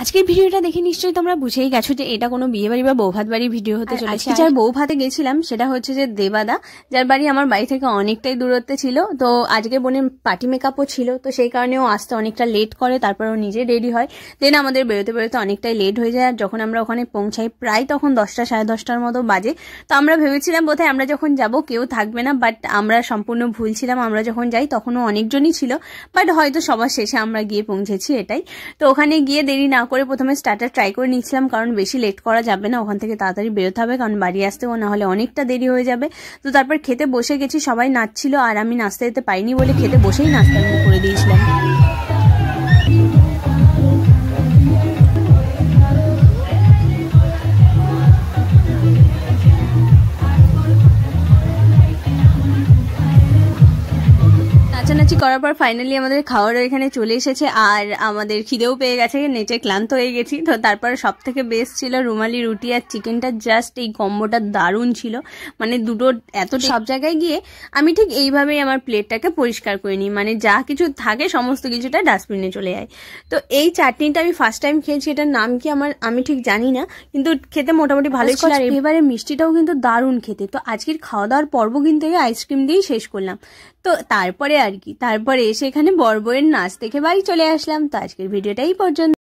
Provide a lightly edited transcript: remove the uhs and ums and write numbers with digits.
আজকের ভিডিওটা দেখে নিশ্চয়ই তোমরা বুঝেই গেছো যে এটা কোনো বিয়ে বাড়ি বা বৌভাত বাড়ির ভিডিও হতে চলেছে। যার বৌভাতে গেছিলাম সেটা হচ্ছে যে দেবাদা, যার বাড়ি আমার বাড়ি থেকে অনেকটাই দূরত্বে ছিল। তো আজকে বোনের পার্টি মেকআপও ছিল, তো সেই কারণে ও আসতে অনেকটা লেট করে, তারপর ও নিজে রেডি হয়। দেন আমাদের বেরোতে বেরোতে অনেকটাই লেট হয়ে যায়। আর যখন আমরা ওখানে পৌঁছাই প্রায় তখন 10টা সাড়ে 10টার মতো বাজে। তো আমরা ভেবেছিলাম বোধহয় আমরা যখন যাব কেউ থাকবে না, বাট আমরা সম্পূর্ণ ভুল ছিলাম। আমরা যখন যাই তখনও অনেকজনই ছিল, বাট হয়তো সবার শেষে আমরা গিয়ে পৌঁছেছি এটাই। তো ওখানে গিয়ে দেরি না করে প্রথমে স্টার্টার ট্রাই করে নিচ্ছিলাম, কারণ বেশি লেট করা যাবে না, ওখান থেকে তাড়াতাড়ি বেরোতে হবে, কারণ বাড়ি আসতেও না হলে অনেকটা দেরি হয়ে যাবে। তো তারপর খেতে বসে গেছি, সবাই নাচছিল আর আমি নাচতে যেতে পারিনি বলে খেতে বসেই নাচতে আরম্ভ করে দিয়েছিলাম। নাচানাচি করার পর ফাইনালি আমাদের খাওয়ারও এখানে চলে এসেছে, আর আমাদের খিদেও পেয়ে গেছে, নেচে ক্লান্ত হয়ে গেছি। তো তারপর সব থেকে বেস্ট ছিল রুমালি রুটি আর চিকেনটা। জাস্ট এই কম্বোটা দারুণ ছিল, মানে দুটো এত। সব জায়গায় গিয়ে আমি ঠিক এইভাবেই আমার প্লেটটাকে পরিষ্কার করে নিই, মানে যা কিছু থাকে সমস্ত কিছুটা ডাস্টবিনে চলে যায়। তো এই চাটনিটা আমি ফার্স্ট টাইম খেয়েছি, এটার নাম কি আমি ঠিক জানি না, কিন্তু খেতে মোটামুটি ভালোই ছিল। আর এবারে মিষ্টিটাও কিন্তু দারুণ খেতে। তো আজকের খাওয়া দাওয়ার পর্ব কিন্তু এই আইসক্রিম দিয়েই শেষ করলাম। তো তারপরে এসে এখানে বর বউয়ের নাচ দেখে বাড়ি চলে আসলাম। তো আজকের ভিডিওটা এই পর্যন্ত।